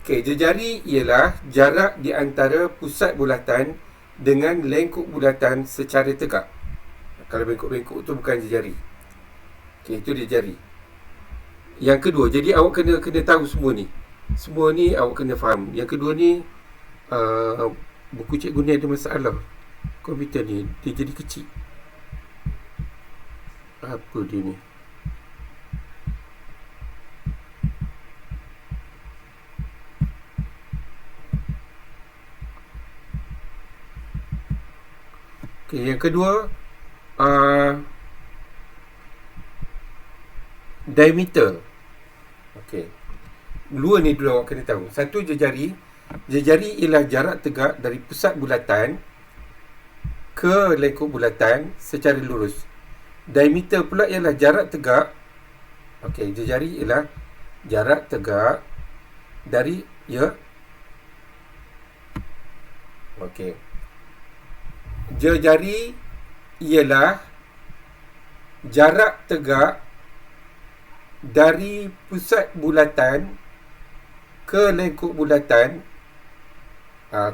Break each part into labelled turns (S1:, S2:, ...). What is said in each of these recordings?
S1: Okey, jejari ialah jarak di antara pusat bulatan dengan lengkuk bulatan secara tegak. Kalau bengkok-bengkok tu bukan jejari. Okey, itu jejari. Yang kedua, jadi awak kena tahu semua ni. Semua ni awak kena faham. Yang kedua ni, buku cikgu ni ada masalah. Komputer ni dia jadi kecil. Apa dia ni? Okey, yang kedua, diameter. Okey. Dua ni dulu awak kena tahu. Satu, jejari. Jejari ialah jarak tegak dari pusat bulatan ke lengkuk bulatan secara lurus. Diameter pula ialah jarak tegak. Okey, jejari ialah jarak tegak dari Okey. Jejari ialah jarak tegak dari pusat bulatan ke lengkuk bulatan.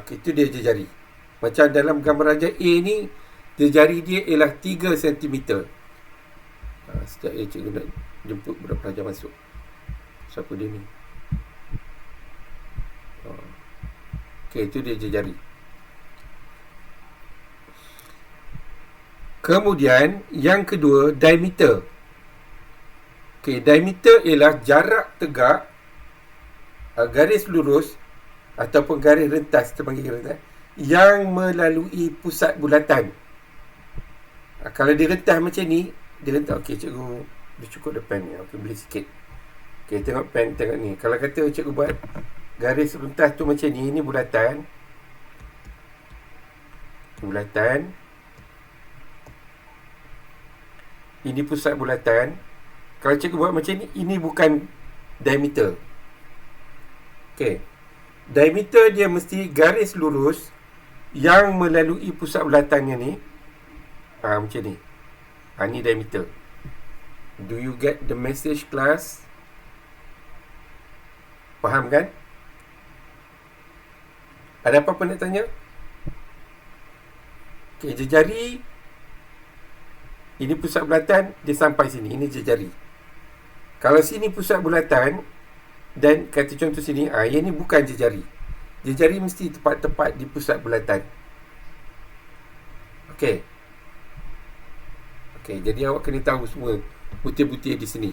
S1: Itu dia jejari. Macam dalam gambar raja A ni, jejari dia ialah 3 cm. Sekejap cikgu nak jemput budak pelajar masuk. Siapa dia ni? Okey, itu dia jejari. Kemudian yang kedua, diameter. Okey, diameter ialah jarak tegak garis lurus ataupun garis rentas, kita panggil rentas, yang melalui pusat bulatan. Kalau dia rentas macam ni, dia rentas. Okey, cikgu dia cukup depan ni. Okey, boleh sikit. Okey, tengok pen, tengok ni. Kalau kata cikgu buat garis rentas tu macam ni, ini bulatan. Bulatan. Ini pusat bulatan. Kalau cikgu buat macam ni, ini bukan diameter. Okey. Diameter dia mesti garis lurus yang melalui pusat bulatannya ni. Macam ni. Ni diameter. Do you get the message, class? Faham kan? Ada apa-apa nak tanya? Okey, jejari. Ini pusat bulatan, dia sampai sini. Ini jejari. Kalau sini pusat bulatan, dan kata contoh sini, yang ni bukan jejari. Jejari mesti tepat-tepat di pusat bulatan. Okey. Okey, jadi awak kena tahu semua butir-butir di sini.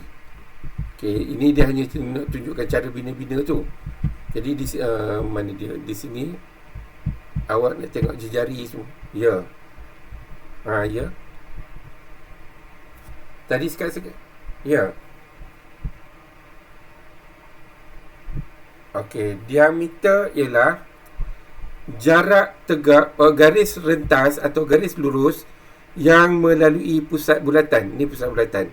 S1: Okey, ini dia hanya nak tunjukkan cara bina-bina tu. Jadi di mana dia? Di sini awak nak tengok jejari semua. Ya. Ya. Tadi sekat-sekat. Ya. Okey, diameter ialah jarak tegak garis rentas atau garis lurus yang melalui pusat bulatan. Ini pusat bulatan.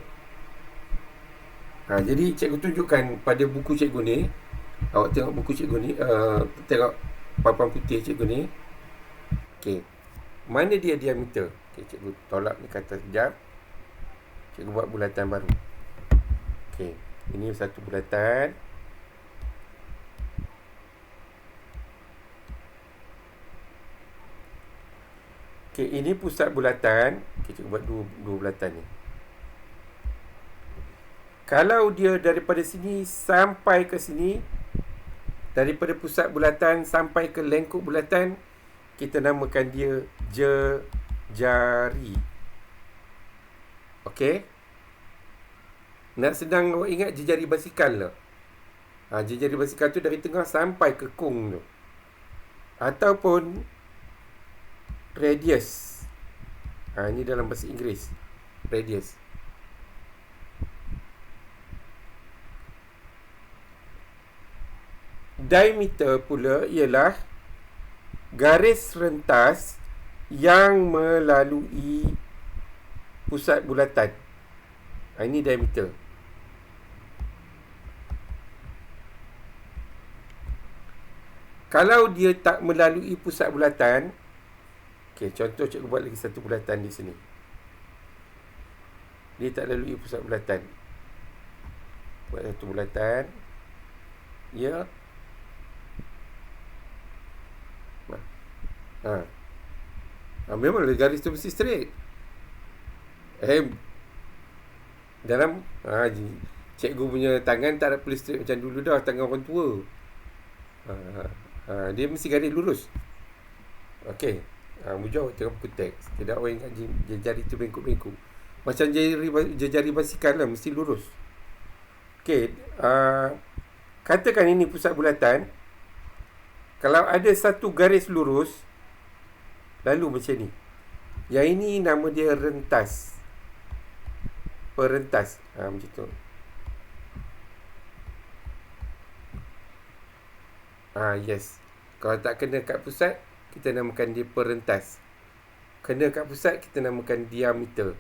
S1: Jadi cikgu tunjukkan pada buku cikgu ni. Awak tengok buku cikgu ni, tengok papan putih cikgu ni. Okey. Mana dia diameter? Okey, cikgu tolak ni kata sekejap. Cikgu buat bulatan baru. Okey, ini satu bulatan. Okey, ini pusat bulatan. Okey, cikgu buat dua bulatan ni. Kalau dia daripada sini sampai ke sini, daripada pusat bulatan sampai ke lengkuk bulatan, kita namakan dia jejari. Okey. Nak senang awak ingat, jejari basikal lah. Jejari basikal tu dari tengah sampai ke kung tu. Ataupun radius. Ini dalam bahasa Inggeris. Radius. Diameter pula ialah garis rentas yang melalui pusat bulatan. Ini diameter. Kalau dia tak melalui pusat bulatan, okey, contoh cikgu buat lagi satu bulatan di sini. Dia tak lalui pusat bulatan. Buat satu bulatan. Ya. Memanglah garis tu mesti straight. Dalam cikgu punya tangan tak ada boleh straight macam dulu dah, tangan orang tua. Dia mesti garis lurus. Okey. Mujur tengok buku teks. Tidak orang ingat jari tu bengkok-bengkok. Macam jari basikal lah, mesti lurus. Okey. Katakan ini pusat bulatan. Kalau ada satu garis lurus, lalu macam ni. Yang ini nama dia rentas. Perentas. Macam tu. Yes. Kalau tak kena kat pusat, kita namakan dia perentas. Kena kat pusat, kita namakan diameter.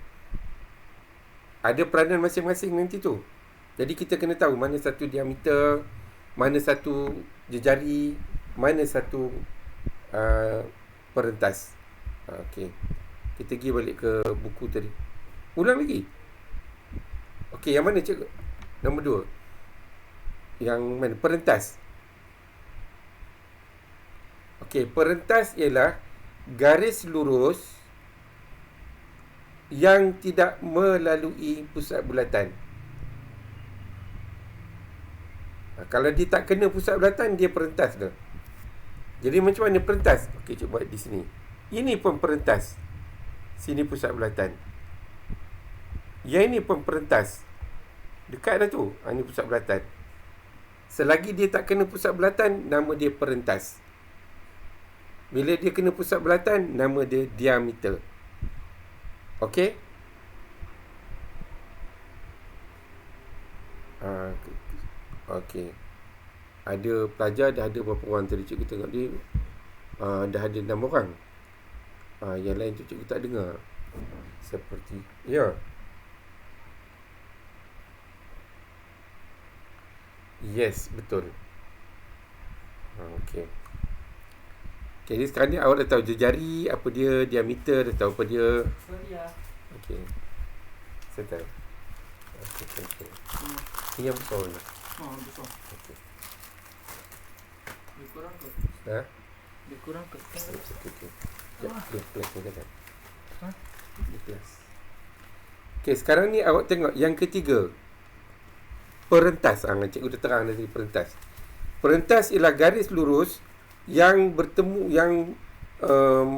S1: Ada peranan masing-masing nanti tu. Jadi kita kena tahu mana satu diameter, mana satu jejari, mana satu perentas. Okey. Kita pergi balik ke buku tadi. Ulang lagi. Okey, yang mana cikgu? Nombor 2. Yang mana? Perentas. Okey, perentas ialah garis lurus yang tidak melalui pusat bulatan. Kalau dia tak kena pusat bulatan, dia perentas dah. Jadi macam mana perentas? Okey, cuba buat di sini. Ini pun perentas. Sini pusat bulatan. Yang ini pun perentas. Dekat dah tu. Ini pusat bulatan. Selagi dia tak kena pusat bulatan, nama dia perentas. Bila dia kena pusat bulatan, nama dia diameter. Okey? Okey. Ada pelajar, dah ada berapa orang tadi cikgu tengok dia. Dah ada 6 orang. Yang lain tu cikgu tak dengar. Seperti Yes, betul. Okey. Jadi sekarang ni awak dah tahu jejari, apa dia, diameter, dah tahu apa dia. Okey. Settle. Okey, thank you. Ini yang besar ni.
S2: Besar.
S1: Okey.
S2: Dia kurang ke? Dia kurang ke?
S1: Okey. Dia kelas ni kan? Dia kelas. Okey, sekarang ni awak tengok yang ketiga. Perentas. Cikgu dah terang tadi perentas. Perentas ialah garis lurus yang bertemu, yang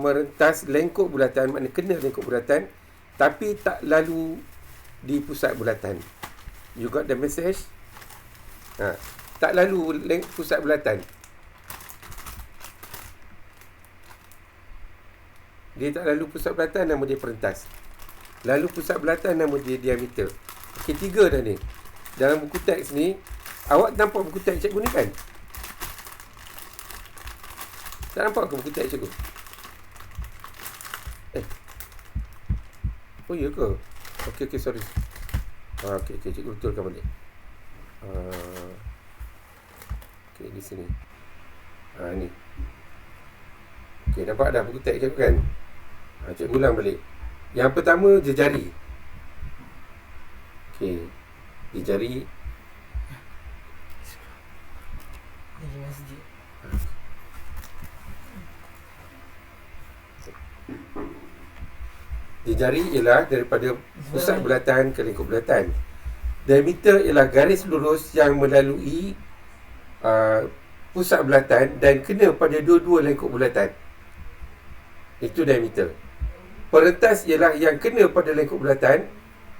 S1: merentas lengkuk bulatan, maknanya kena lengkuk bulatan, tapi tak lalu di pusat bulatan. You got the message? Tak lalu pusat bulatan. Dia tak lalu pusat bulatan, nama dia perentas. Lalu pusat bulatan, nama dia diameter. Okey, 3 dah ni. Dalam buku teks ni, awak nampak buku teks cikgu ni kan? Tak nampak ke buku teks cikgu? Oh ya ke? Okey, sorry. Okey, cikgu betulkan balik. Okey, di sini. Ni. Okey, nampak dah buku teks cikgu kan? Cikgu ulang balik. Yang pertama, jejari. Okey. Jejari.
S2: Ini masjid.
S1: Jejari ialah daripada pusat bulatan ke lengkuk bulatan. Diameter ialah garis lurus yang melalui pusat bulatan dan kena pada dua-dua lengkuk bulatan. Itu diameter. Perentas ialah yang kena pada lengkuk bulatan,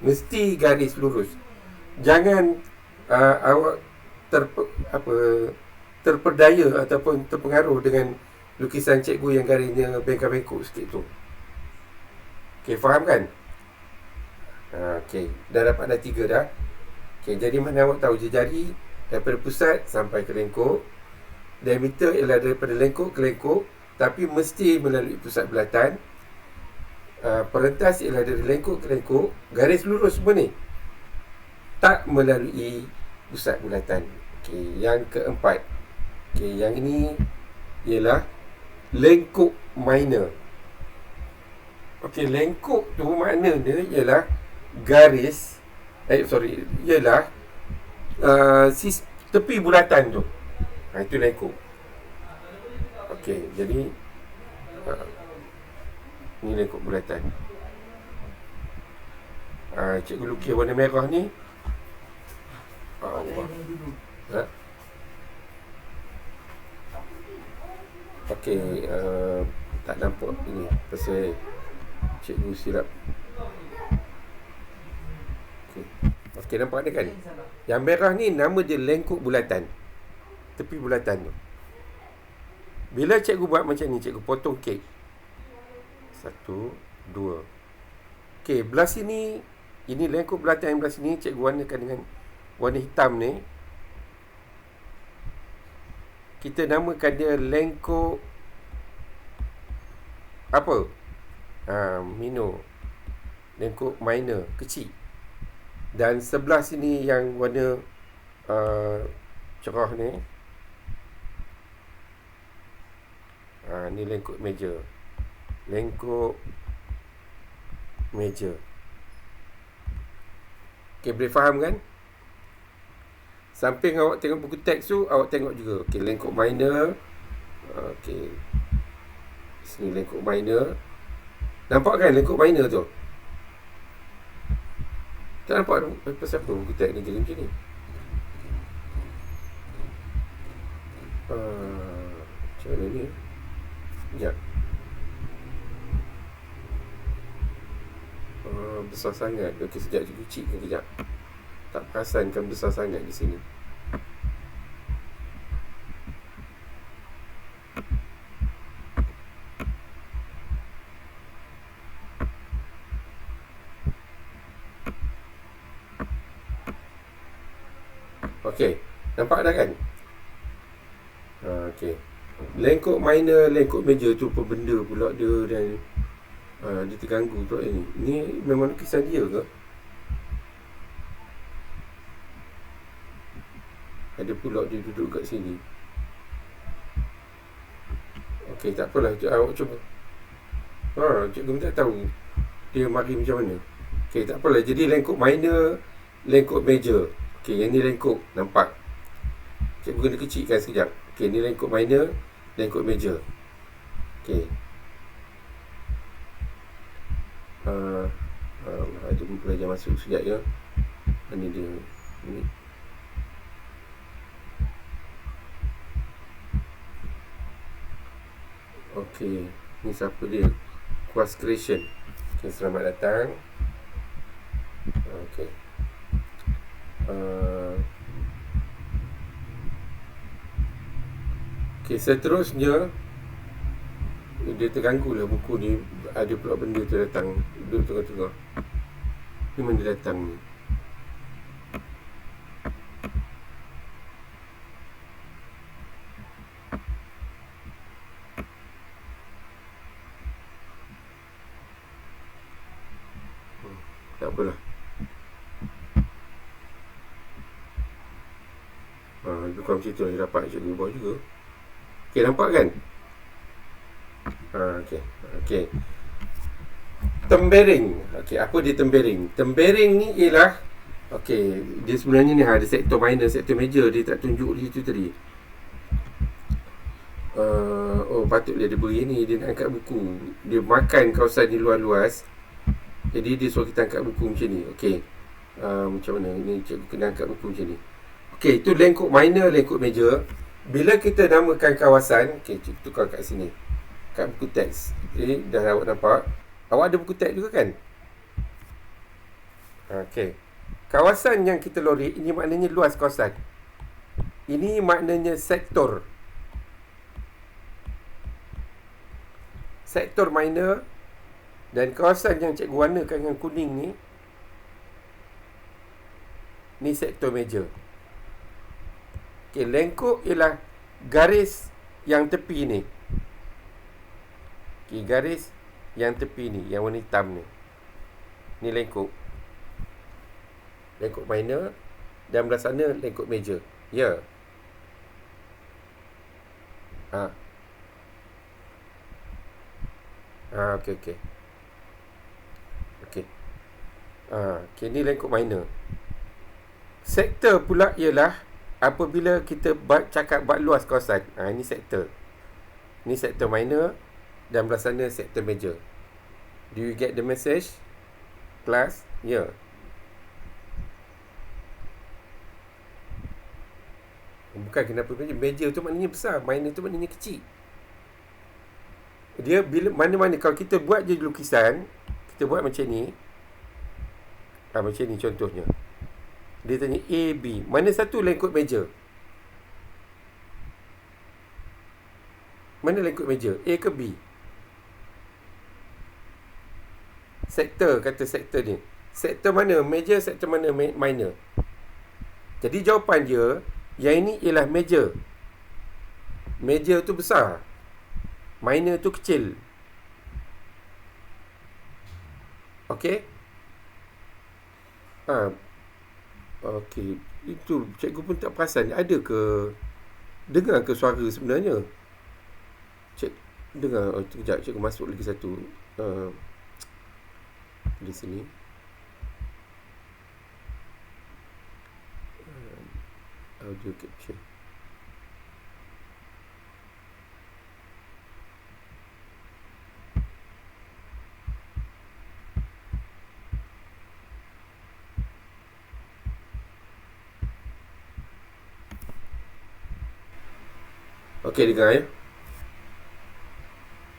S1: mesti garis lurus. Jangan awak terperdaya ataupun terpengaruh dengan lukisan cikgu yang garisnya bengkak-bengkok sikit tu. Okey, faham kan? Okey, dah dapat dah 3 dah. Okey, jadi mana awak tahu jejari daripada pusat sampai ke lengkuk. Diameter ialah daripada lengkuk ke lengkuk, tapi mesti melalui pusat bulatan. Perentas ialah dari lengkuk ke lengkuk. Garis lurus semua ni tak melalui pusat bulatan. Okey, yang keempat. Okey, yang ini ialah lengkuk minor. Okey, lengkuk tu makna dia ialah garis ialah tepi bulatan tu. Itu lengkuk. Okey, jadi Ni lengkuk bulatan. Cikgu lukis warna merah ni. Allah. Ha? Okey, tak nampak ini pasal cikgu silap. Okey, nampak dia kan? Yang merah ni nama dia lengkuk bulatan. Tepi bulatan tu. Bila cikgu buat macam ni, cikgu potong kek. 1, 2. Okey, belah sini, ini lengkuk bulatan yang belah sini, cikgu warnakan dengan warna hitam ni. Kita namakan dia lengkuk apa? Minor. Lengkuk minor, kecil. Dan sebelah sini yang warna cerah ni, ni lengkuk major. Lengkuk major. Okay, boleh faham kan? Samping awak tengok buku teks tu, awak tengok juga. Okay, lengkuk minor. Okay, sini lengkuk minor. Nampak kan lengkuk minor tu? Tak nampak pasal apa buku teks ni jadi macam ni? Macam mana ni? Sekejap. Besar sangat. Okey, sekejap je kecilkan kejap. Tak perasankan besar sangat di sini. Okey, nampak dah kan? Okey. Lengkuk minor, lengkuk major tu apa benda pula dia dan dia terganggu pula ni. Ni memang lukisan dia ke? Ada pula dia duduk kat sini. Okey, tak apalah, awak cuba. Cikgu tak tahu dia mari macam mana. Okey, tak apalah. Jadi lengkuk minor, lengkuk major. Okey, yang ni lengkuk, nampak? Cikgu kena kecilkan sekejap. Okey, ni lengkuk minor, lengkuk major. Okey. Ada pelajar masuk sekejap ya. Mana dia? Ni. Okey, ni siapa dia? Kuas Creation. Okey, selamat datang. Okey. Okey, seterusnya dia terganggu lah buku ni. Ada pula benda tu datang duduk tengah-tengah. Ni mana datang ni? Tak apalah. Lebih kurang macam tu yang dapat cikgu buat juga. Okey, nampak kan? Okey. Tempering. Okey, apa dia tempering? Tempering ni ialah, okey, dia sebenarnya ni ada sektor minor, sektor major. Dia tak tunjuk di situ tadi. Patutlah dia beri ni. Dia nak angkat buku. Dia makan kawasan ni luas-luas. Jadi dia suruh kita angkat buku macam ni. Okey. Macam mana? Ni cikgu kena angkat buku macam ni. Okey, itu lengkuk minor, lengkuk major. Bila kita namakan kawasan, okey, cikgu tukar kat sini. Kat buku teks. Jadi dah awak nampak. Awak ada buku teks juga kan? Okey. Kawasan yang kita lori, ini maknanya luas kawasan. Ini maknanya sektor. Sektor minor. Dan kawasan yang cikgu warnakan dengan kuning ni sektor major. Okey, lengkuk ialah garis yang tepi ni. Okey, garis yang tepi ni, yang warna hitam ni. Ni lengkuk. Lengkuk minor. Dan belah sana lengkuk major. Ya. Okey. Okey, ni lengkuk minor. Sektor pula ialah apabila kita cakap buat luas kawasan. Ini sektor. Ni sektor minor dan belah sana sektor major. Do you get the message? Class? Ya. Bukan kenapa meja tu maknanya besar, minor tu maknanya kecil. Dia bila mana-mana kalau kita buat je lukisan, kita buat macam ni. Macam ni contohnya. Dia tanya A, B. Mana satu lengkut meja? Mana lengkut meja? A ke B? Sektor, kata sektor ni. Sektor mana meja, sektor mana minor. Jadi jawapan dia, yang ini ialah meja. Meja tu besar, minor tu kecil. Okey? Okey. Itu cikgu pun tak perasan. Ada ke, dengar ke suara sebenarnya? Dengar. Sekejap, cikgu masuk lagi satu. Di sini. Audio capture. Okey, dengar ya.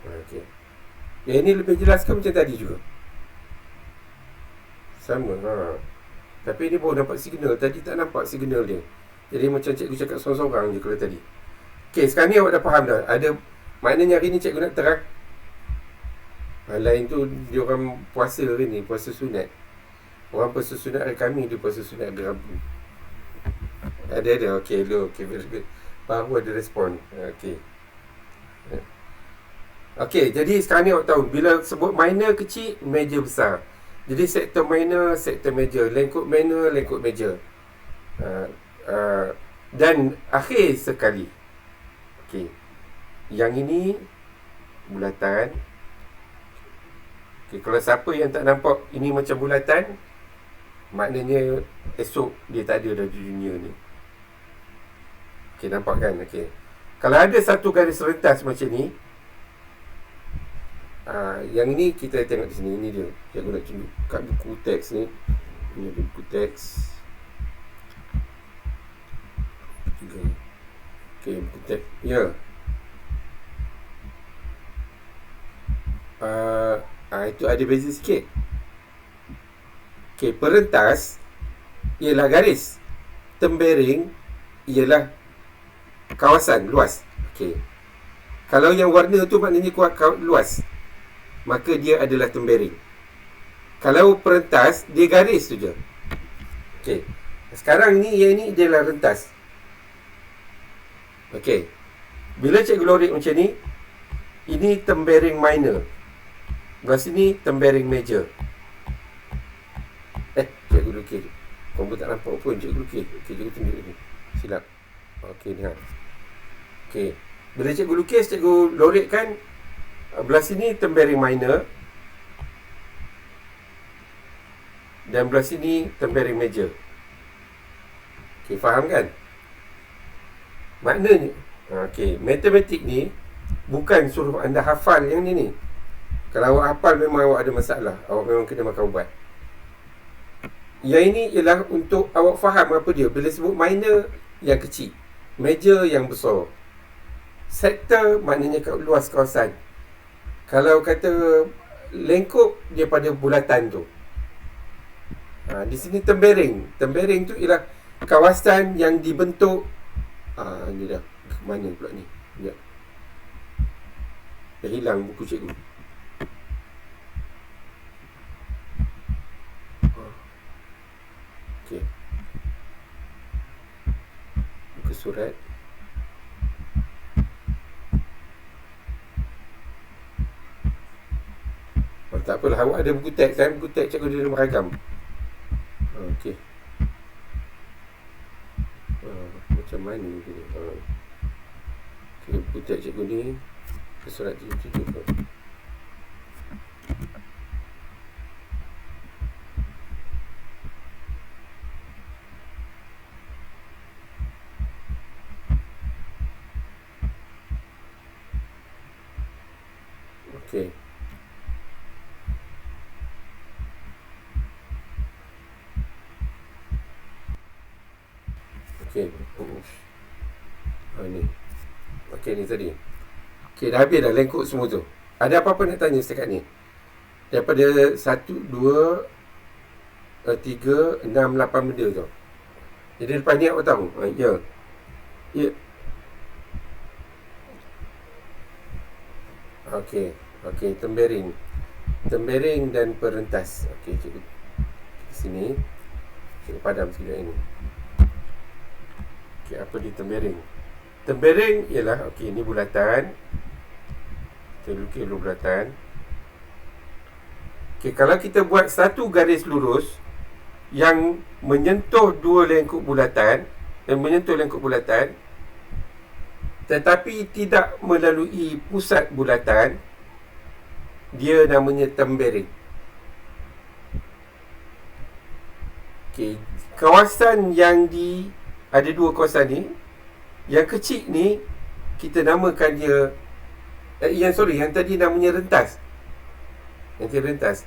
S1: Okey. Yang ini lebih jelas ke macam tadi juga? Sama. Tapi ni baru nampak signal. Tadi tak nampak signal dia. Jadi macam cikgu cakap sorang-sorang je kalau tadi. Okey, sekarang ni awak dah faham dah. Ada maknanya hari ni cikgu nak terang. Lain tu dia orang puasa hari ni, puasa sunat. Orang puasa sunat hari kami, dia puasa sunat hari Rabu. Ada. Okey, okey, very good. Baru ada respon. Okey. Okey, jadi sekarang ni awak tahu bila sebut minor kecil, meja besar. Jadi sektor minor, sektor meja, lengkut minor, lengkut meja. Dan akhir sekali. Okey. Yang ini bulatan. Okey, kalau siapa yang tak nampak ini macam bulatan, maknanya esok dia tak ada dah di dunia ni. Okey, nampak kan? Okey. Kalau ada satu garis rentas macam ni, yang ini kita tengok di sini. Ini dia. Cikgu nak tunjuk kat buku teks ni. Ini ada buku teks. Okey, buku teks. Ya. Itu ada beza sikit. Okey, perentas ialah garis. Tembering ialah kawasan luas. Okey. Kalau yang warna tu maknanya kuat luas, maka dia adalah tembering. Kalau perentas, dia garis tu je. Okey. Sekarang ni, yang ni adalah rentas. Okey. Bila cikgu lorek macam ni, ini tembering minor. Belah sini tembering major. Cikgu lukis. Kau pun tak nampak pun cikgu lukis. Okey, cikgu tunjuk ni. Silap. Okey, dengar. Okey. Bila cikgu lukis, cikgu lorekkan belah sini tembering minor dan belah sini tembering major. Okey, faham kan? Maknanya, okey, matematik ni bukan suruh anda hafal yang ni. Kalau awak hafal memang awak ada masalah. Awak memang kena makan ubat. Yang ini ialah untuk awak faham apa dia. Bila sebut minor, yang kecil. Major, yang besar. Sektor, maknanya luas kawasan. Kalau kata lengkup, dia pada bulatan tu. Di sini tembering. Tembering tu ialah kawasan yang dibentuk. Ni dah. Mana pula ni? Ya. Dah hilang buku cikgu. Okey. Buku surat. Tak apalah, awak ada buku teks kan? Buku teks cikgu dia beragam. Okey. Macam mana ni? Okey, buku teks cikgu ni ke surat 77 pun. Okey. Okey, ni tadi. Okey, dah habis dah lengkuk semua tu. Ada apa-apa nak tanya setakat ni? Daripada 1, 2, 3, 6, 8 benda tu. Jadi lepas ni awak tahu? Ya. Ya. Okey. Okey, tempering. Tempering dan perentas. Okey, cikgu di sini. Cikgu padam sekejap ini. Okey, apa di tempering? Tempering ialah, okey, ni bulatan. Kita lukis dulu bulatan. Okey, kalau kita buat satu garis lurus yang menyentuh dua lengkuk bulatan, tetapi tidak melalui pusat bulatan, dia namanya tempering. Okey, kawasan yang ada dua kawasan ni, yang kecil ni kita namakan dia yang tadi namanya rentas. Yang tadi rentas.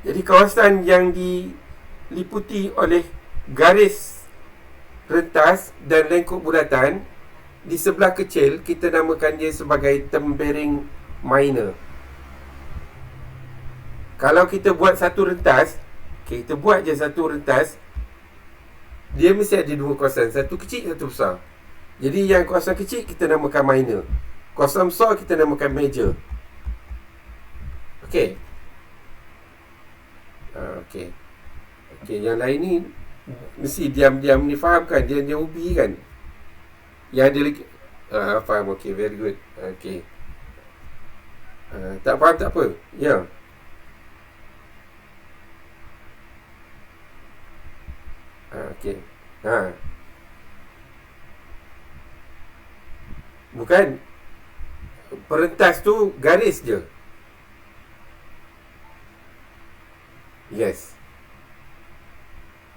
S1: Jadi kawasan yang diliputi oleh garis rentas dan lengkuk bulatan di sebelah kecil, kita namakan dia sebagai tempering minor. Kalau kita buat satu rentas, okay, kita buat je satu rentas, dia mesti ada dua kawasan, satu kecil, satu besar. Jadi yang kawasan kecil kita namakan minor, kawasan besar kita namakan major. Okey. Okey. Okey, yang lain ni mesti diam-diam ni faham kan? Dia ubi kan? Yang ada lagi faham. Okey, very good. Okey. Tak faham tak apa. Ya. Okey. Bukan. Perentas tu garis je. Yes.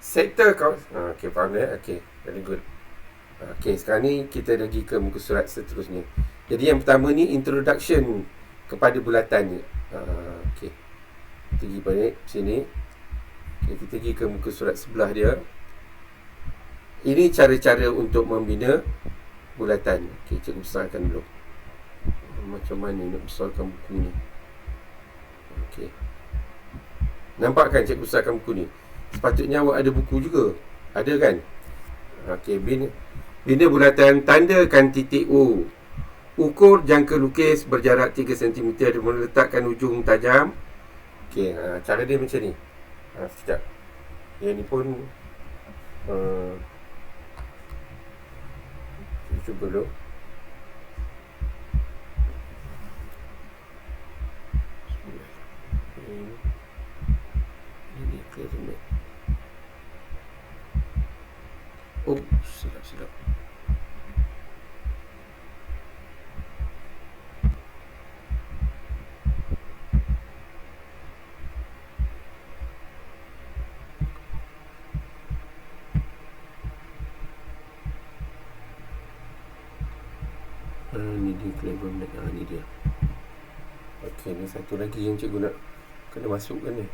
S1: Sektor kau. Okey, faham dah. Okey, very good. Okey, sekarang ni kita pergi ke muka surat seterusnya. Jadi yang pertama ni introduction kepada bulatan ni. Okey. Kita pergi balik sini. Okey, kita pergi ke muka surat sebelah dia. Ini cara-cara untuk membina bulatan. Okey, cikgu besarkan dulu. Macam mana nak besarkan buku ni? Okey. Nampak kan cikgu besarkan buku ni? Sepatutnya awak ada buku juga. Ada kan? Okey, bina bulatan, tandakan titik O. Ukur jangka lukis berjarak 3 cm dan meletakkan ujung tajam. Okey, cara dia macam ni. Sekejap. Yang ni pun cuba dulu. Ini clear. Oh, silap. Ni dia clever map. Ni dia. Okey, ni satu lagi yang cikgu nak kena masukkan ni.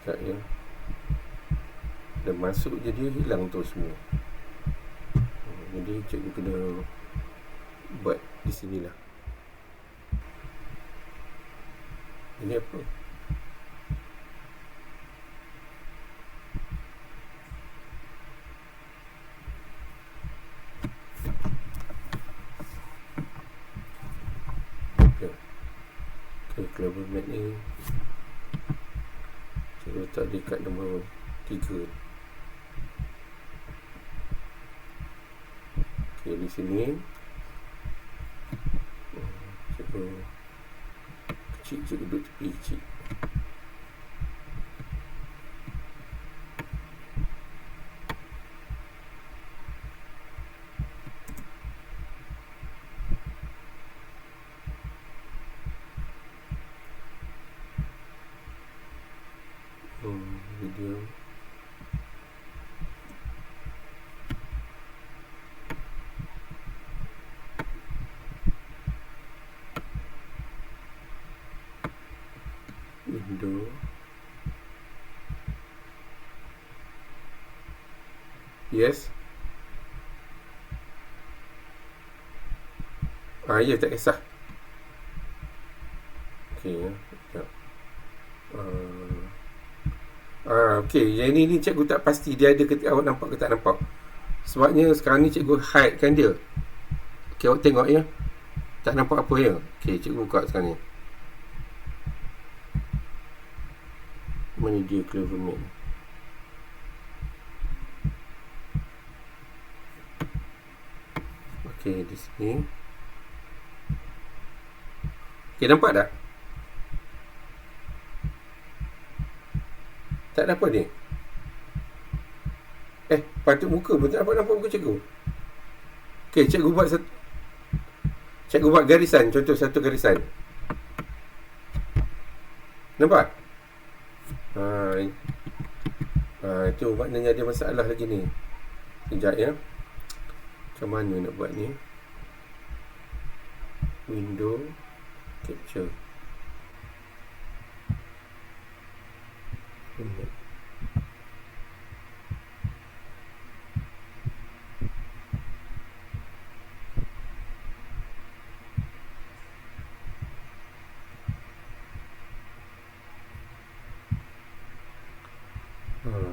S1: Sekejap ya. Dah masuk je dia hilang tu semua. Jadi cikgu kena buat di sinilah. Ini apa? Okay, clever mat ni cikgu letak dekat nombor 3. Okay, di sini cikgu kecil, cikgu duduk tepi kecil. Video. Window. Yes. Ya, tak kisah. Okey, sekejap. Okey, yang ni cikgu tak pasti dia ada ke awak nampak ke tak nampak. Sebabnya sekarang ni cikgu hide kan dia. Okey, awak tengok ya. Tak nampak apa ya. Okey, cikgu buka sekarang ni. Mana dia Cleverman? Okey, di sini. Okey, nampak tak? Tak ada apa ni. Patut muka pun tak nampak muka cikgu. Okey, cikgu buat garisan. Contoh satu garisan. Nampak? Itu maknanya ada masalah lagi ni. Sekejap ya. Macam mana nak buat ni? Window Capture.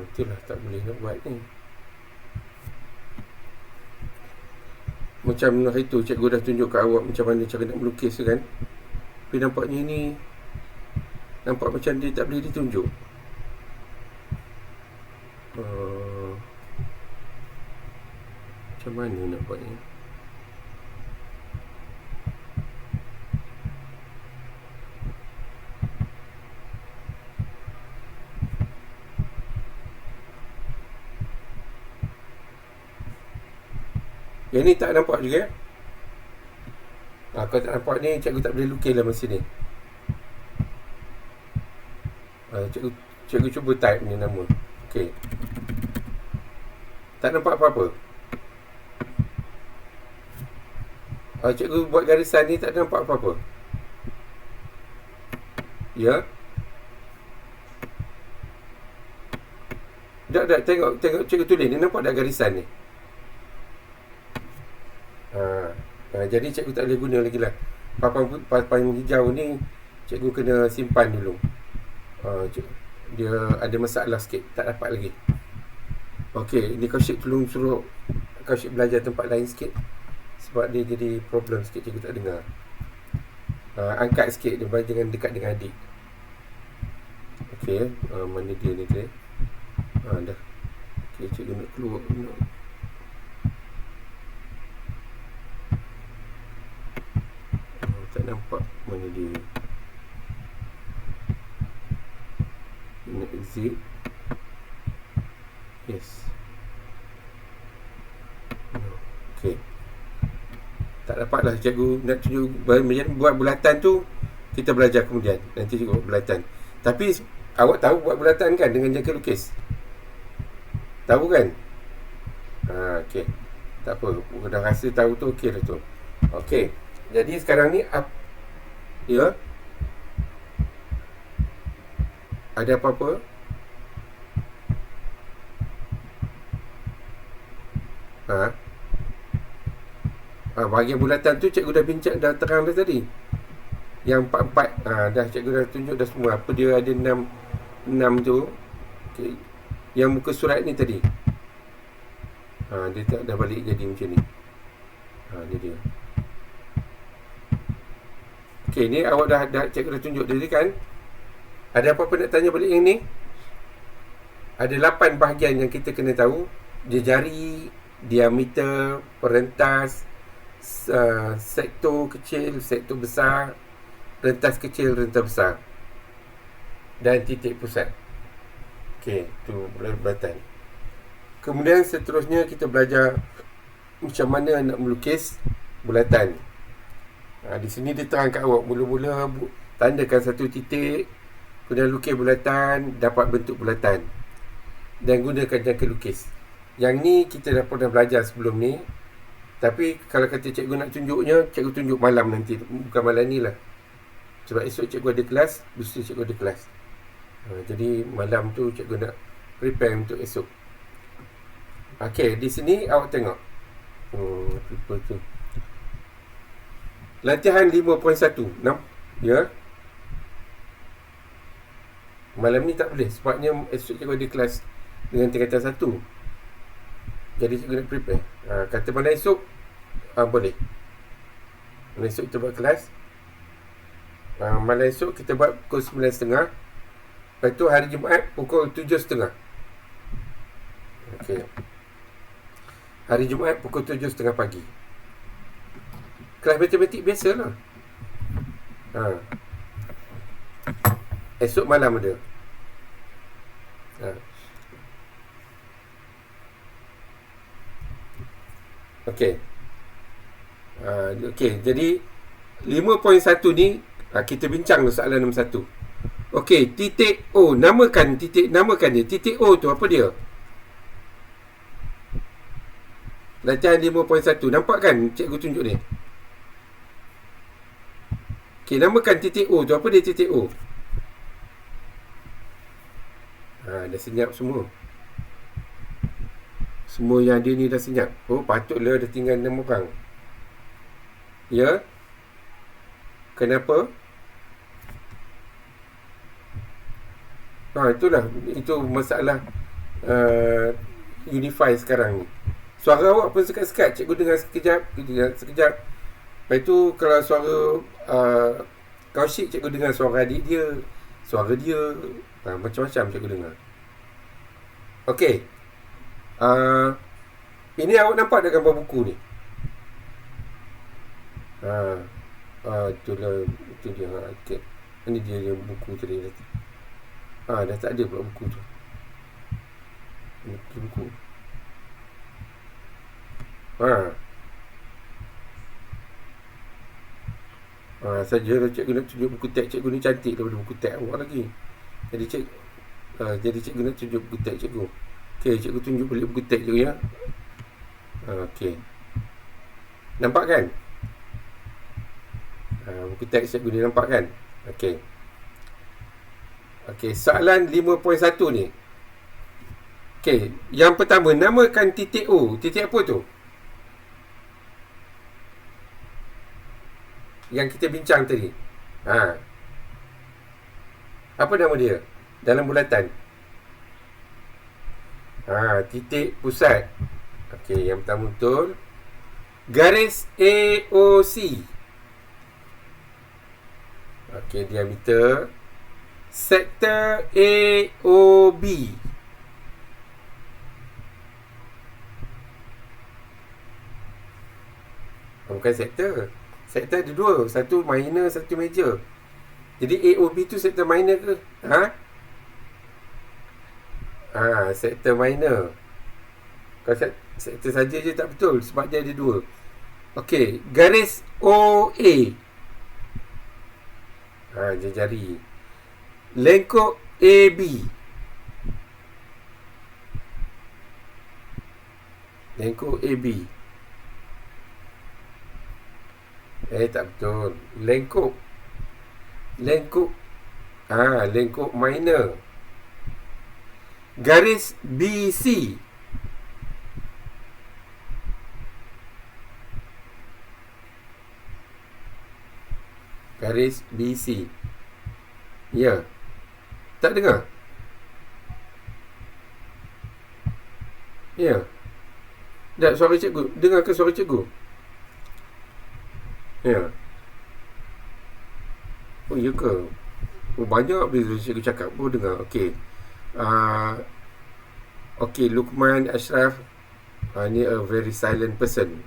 S1: Itulah tak boleh nak buat ni. Macam hari tu cikgu dah tunjuk kat awak macam mana cara nak melukis tu kan. Tapi nampaknya ni nampak macam dia tak boleh ditunjuk. Macam mana nak buat ni? Yang ni tak nampak juga. Kalau tak nampak ni, cikgu tak boleh lukis lah masa ni. Cikgu cuba type ni nama. Okey. Tak nampak apa-apa. Cikgu buat garisan ni tak nampak apa-apa. Ya. Tak, tengok cikgu tulis ni, nampak tak garisan ni? Jadi cikgu tak boleh guna lagi lah. Papan hijau ni cikgu kena simpan dulu. Dia ada masalah sikit, tak dapat lagi. Okey, ini Kaushik tolong suruh Kaushik belajar tempat lain sikit. Sebab dia jadi problem sikit, cikgu tak dengar. Angkat sikit, dia jangan dekat dengan adik. Okey, mana dia ni tadi? Dah. Okey, cikgu nak keluar. Tak nampak mana dia. Nak exit. Yes. Okey. Tak dapat lah cikgu nak tunjuk. Buat bulatan tu kita belajar kemudian. Nanti cikgu buat bulatan. Tapi awak tahu buat bulatan kan dengan jangka lukis? Tahu kan? Okey. Tak apa. Dah rasa tahu tu okey dah tu. Okey. Jadi sekarang ni ya. Ada apa-apa? Bahagian bulatan tu cikgu dah bincang, dah terang dah tadi. Yang 4-4 dah cikgu dah tunjuk dah semua. Apa dia ada 6 tu. Okay. Yang muka surat ni tadi. Dia tak dah balik jadi macam ni. Ni dia. Okey, ni awak dah cikgu dah tunjuk tadi kan. Ada apa-apa nak tanya balik yang ni? Ada 8 bahagian yang kita kena tahu. Jari, diameter, perentas, sektor kecil, sektor besar, rentas kecil, rentas besar, dan titik pusat. Okey, tu bulatan. Kemudian seterusnya kita belajar macam mana nak melukis bulatan. Di sini dia terang kat awak. Mula-mula tandakan satu titik, kemudian lukis bulatan, dapat bentuk bulatan, dan gunakan jangka lukis. Yang ni kita dah pernah belajar sebelum ni. Tapi kalau kata cikgu nak tunjuknya, cikgu tunjuk malam nanti. Bukan malam ni lah. Sebab esok cikgu ada kelas, lusa cikgu ada kelas. Jadi malam tu cikgu nak prepare untuk esok. Okey, di sini awak tengok. Lupa tu. Latihan 5.1. Ya. Malam ni tak boleh sebabnya esok cikgu ada kelas dengan tingkatan 1. Jadi cikgu nak prepare. Kata mana esok boleh. Malam esok kita buat kelas. Malam esok kita buat pukul 9.30. Lepas tu hari Jumaat pukul 7.30. Okey. Hari Jumaat pukul 7.30 pagi. Kelas matematik biasalah. Esok malam ada. Okey. Okey, jadi 5.1 ni kita bincang soalan nombor 1. Okey, titik O, namakan dia. Titik O tu apa dia? Latihan 5.1. Nampak kan cikgu tunjuk ni? Okey, namakan titik O tu. Apa dia titik O? Dah senyap semua. Semua yang ada ni dah senyap. Oh, patutlah dah tinggal 6 orang. Ya? Kenapa? Itulah. Itu masalah Unify sekarang ni. Suara awak pun sekat-sekat. Cikgu dengar sekejap. Lepas tu kalau suara Kaushik, cikgu dengar suara adik dia, suara dia, macam-macam cikgu dengar. Okey. Ini awak nampak tak gambar buku ni? Itulah. Itu dia. Okay. Ini dia buku tadi. Dah tak ada pula buku tu. Buku. Sajalah cikgu nak tunjuk buku teks cikgu ni cantik daripada buku teks awak lagi. Jadi cikgu nak tunjuk buku teks cikgu. Okey, cikgu tunjuk balik buku teks cikgu ya. Okey. Nampak kan? Buku teks cikgu ni nampak kan? Okey. Okey, soalan 5.1 ni. Okey, yang pertama, namakan titik O. Titik apa tu? Yang kita bincang tadi. Apa nama dia dalam bulatan? Titik pusat. Okey, yang pertama betul. Garis AOC. Okey, diameter. Sektor AOB. Bukan sektor. Sektor ada dua. Satu minor, satu major. Jadi AOB tu sektor minor ke? Sektor minor. Kalau sektor saja je tak betul sebab dia ada dua. Okey, garis OA. Jari. Lengkuk AB. Lengkuk AB. Tak betul. Lengkuk. Lengkuk minor. Garis BC. Garis BC. Ya. Tak dengar? Ya. Tak, suara cikgu. Dengar ke suara cikgu? Ya. Oh, ya ke? Banyak bila cikgu cakap pun dengar. Okey. Okey, Luqman Ashraf. Ni a very silent person.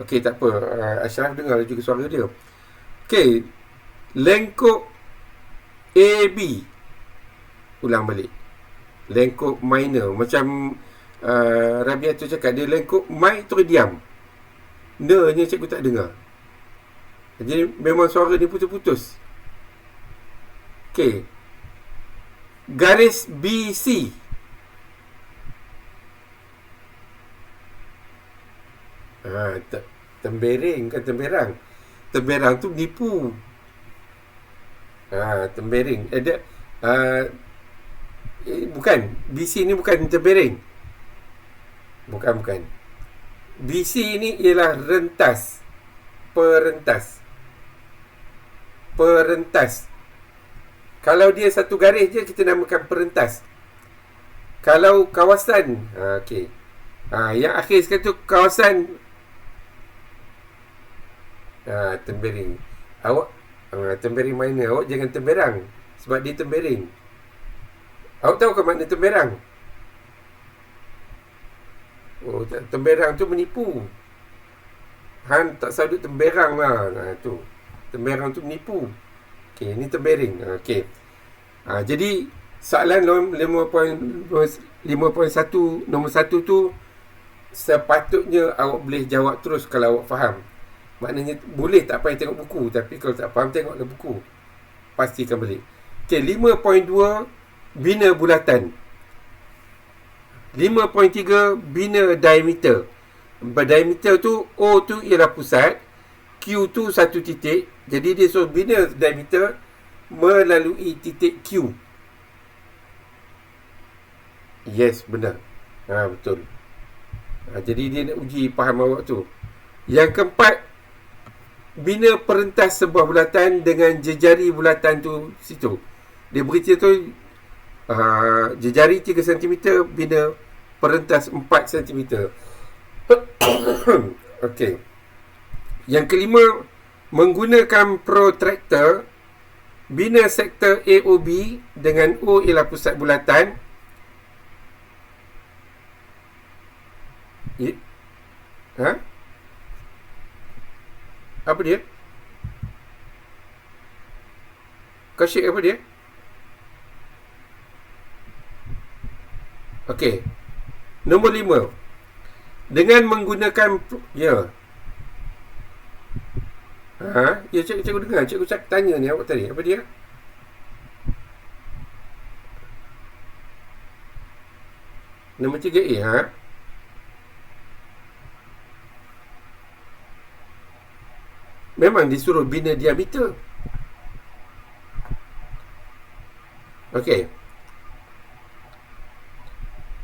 S1: Okey, tak apa. Ashraf dengar juga suara dia. Okey. Lengkuk AB. Ulang balik. Lengkuk minor. Macam Rabia tu cakap, dia lengkuk mic tu diam. Ne-nya cikgu tak dengar. Jadi memang suara dia putus-putus. Okey. Garis BC. Tembereng kan temberang. Temberang tu menipu. Tembereng. Bukan. BC ni bukan tembereng. Bukan. BC ni ialah rentas. perentas. Perentas. Kalau dia satu garis je, kita namakan perentas. Kalau kawasan, okey. Yang akhir sekali tu kawasan tempering. Awak tempering mana? Awak jangan temberang sebab dia tempering. Awak tahu ke makna temberang? Oh, temberang tu menipu. Han tak selalu temberang lah. Tu. Temberang tu menipu. Okey, ni tempering. Okey. Jadi soalan 5.1 nombor 1 tu sepatutnya awak boleh jawab terus kalau awak faham. Maknanya boleh tak payah tengok buku, tapi kalau tak faham tengoklah buku. Pastikan balik. Okey, 5.2 bina bulatan. 5.3 bina diameter. Diameter tu O tu ialah pusat, Q tu satu titik. Jadi dia suruh bina diameter melalui titik Q. Yes, benar. Betul. Jadi dia nak uji faham awak tu. Yang keempat, bina perentas sebuah bulatan dengan jejari bulatan tu situ. Dia beritahu tu jejari 3 cm bina perentas 4 cm. Okey. Yang kelima, menggunakan protractor bina sektor AOB dengan O ialah pusat bulatan. Apa dia? Kau share apa dia? Okey. Nombor 5. Dengan menggunakan ya. Cikgu dengar. Cikgu tanya ni awak tadi. Apa dia? Nombor 3A. Memang disuruh bina diameter. Okey.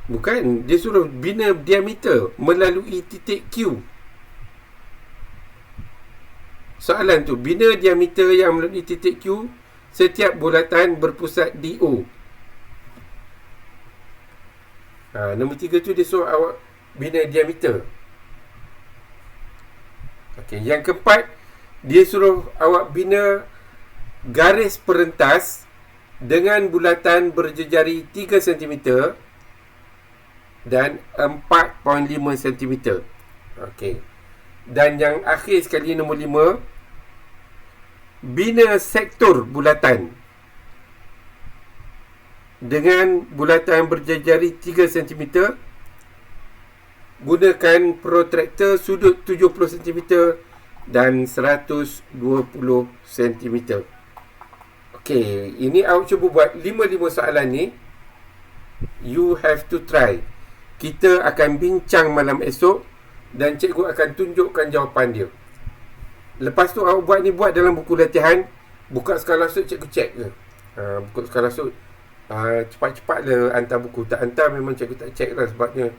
S1: Bukan, dia suruh bina diameter melalui titik Q. Soalan tu, bina diameter yang melalui titik Q setiap bulatan berpusat di O. Nombor 3 tu dia suruh awak bina diameter. Okey, yang keempat, dia suruh awak bina garis perentas dengan bulatan berjejari 3 cm dan 4.5 cm. Okey. Dan yang akhir sekali nombor 5, bina sektor bulatan dengan bulatan berjejari 3 cm. Gunakan protractor sudut 70 cm dan 120 cm. Okey, ini awak cuba buat 5 soalan ni. You have to try. Kita akan bincang malam esok dan cikgu akan tunjukkan jawapan dia. Lepas tu awak buat ni, buat dalam buku latihan. Buka skala sud, cikgu check ke. Buka skala sud. Cepat-cepat lah hantar buku. Tak hantar memang cikgu tak check lah, sebabnya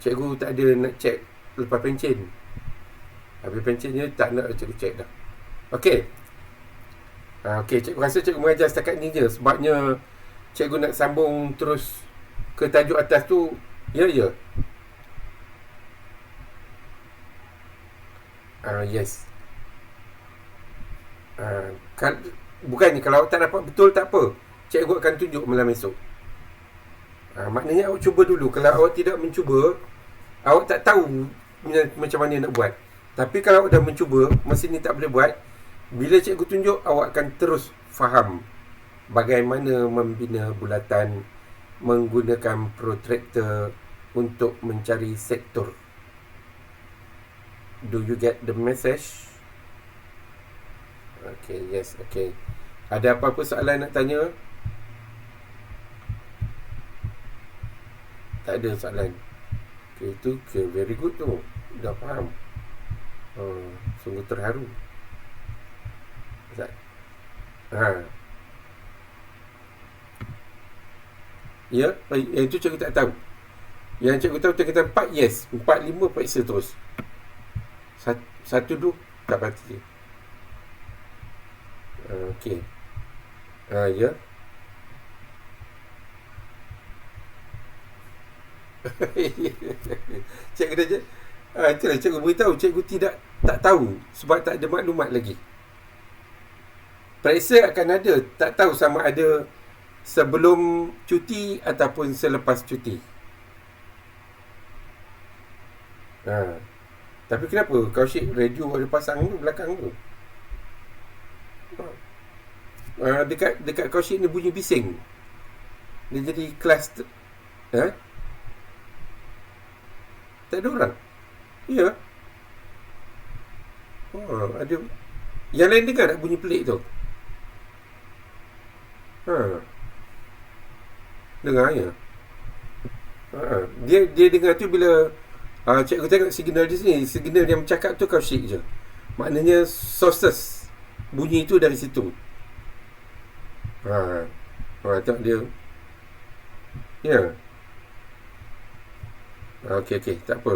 S1: cikgu tak ada nak check lepas pencen. Habis pencennya tak nak cikgu check dah. Okey. Okey, cikgu rasa cikgu mengajar setakat ni je, sebabnya cikgu nak sambung terus ke tajuk atas tu. Ya. Yes. Bukannya kalau awak tak dapat betul tak apa, cikgu akan tunjuk malam esok. Maknanya awak cuba dulu. Kalau awak tidak mencuba, awak tak tahu macam mana nak buat. Tapi kalau awak dah mencuba, masa ni tak boleh buat, bila cikgu tunjuk, awak akan terus faham bagaimana membina bulatan menggunakan protractor untuk mencari sektor. Do you get the message? Okay, yes, okay. Ada apa-apa soalan nak tanya? Tak ada soalan. Okay, itu very good tu. Dah faham. Sungguh terharu. Ya, yang itu cikgu tak tahu. Yang cikgu tahu tingkatan 4, yes. 4, 5 periksa terus. Satu tu Tak pasti. Okey. Ya. Cikgu dah je. Itulah cikgu beritahu. Cikgu tak tahu sebab tak ada maklumat lagi. Periksa akan ada. Tak tahu sama ada sebelum cuti ataupun selepas cuti. Tapi kenapa Kaushik radio ada pasang tu belakang tu? Dekat Kaushik ni bunyi bising. Dia jadi kelas tak ada orang. Ya. Ada. Yang lain dengar tak bunyi pelik tu? Dengar ya. Dia dengar tu bila cikgu tengok signal di sini. Signal yang bercakap tu Kaushik je. Maknanya sources bunyi tu dari situ. Tengok dia. Ya. Okey, tak apa.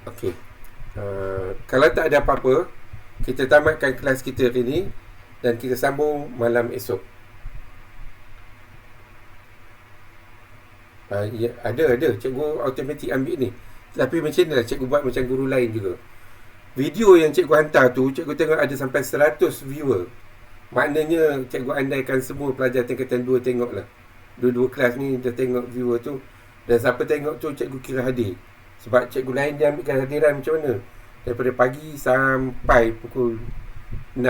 S1: Okey. Kalau tak ada apa-apa, kita tamatkan kelas kita hari ni dan kita sambung malam esok. Ya, ada cikgu automatik ambil ni. Tapi macam ni lah cikgu buat macam guru lain juga. Video yang cikgu hantar tu, cikgu tengok ada sampai 100 viewer. Maknanya cikgu andaikan semua pelajar tingkatan 2 tengok lah. Dua-dua kelas ni dah tengok viewer tu. Dan siapa tengok tu cikgu kira hadir. Sebab cikgu lain dia ambil kehadiran macam mana, daripada pagi sampai pukul 6.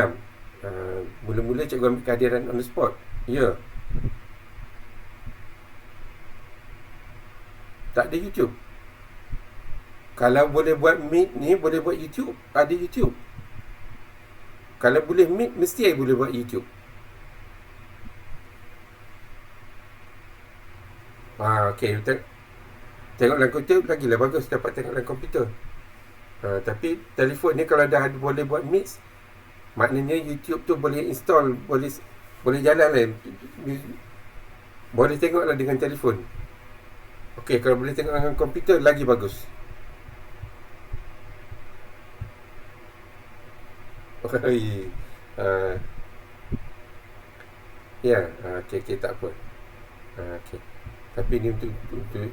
S1: Mula-mula cikgu ambil kehadiran on the spot. Ya. Tak ada YouTube. Kalau boleh buat Meet ni, boleh buat YouTube. Ada YouTube. Kalau boleh Meet, mesti boleh buat YouTube. Okey. Tengok dalam komputer lagilah bagus dapat tengok dalam komputer. Tapi telefon ni kalau dah boleh buat Meet, maknanya YouTube tu boleh install, boleh jalan lah. Boleh tengoklah dengan telefon. Okey, kalau boleh tengok dengan komputer lagi bagus. Okey, tak apa. Okey. Tapi ni untuk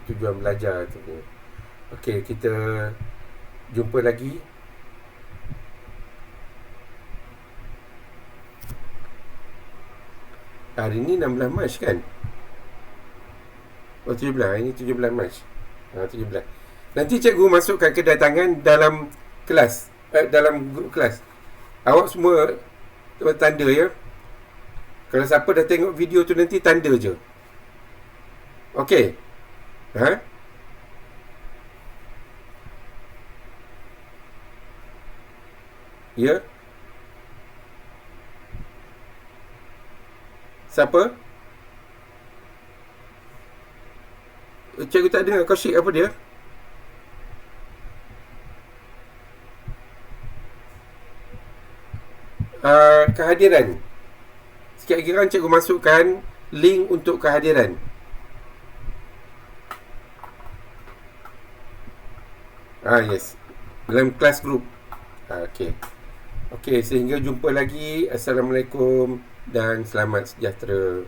S1: tujuan belajar tu. Okey, kita jumpa lagi. Hari ni 16 Mac kan? 17. Ini 17 Mac. 17. Nanti cikgu masukkan kedatangan dalam kelas, dalam grup kelas. Awak semua tanda ya. Kalau siapa dah tengok video tu nanti tanda je. Okey. Ya. Siapa? Cikgu tak dengar. Kaushik apa dia? Kehadiran. Sikit lagi kan cikgu masukkan link untuk kehadiran. Yes. Dalam kelas group. Okey, sehingga jumpa lagi. Assalamualaikum dan selamat sejahtera.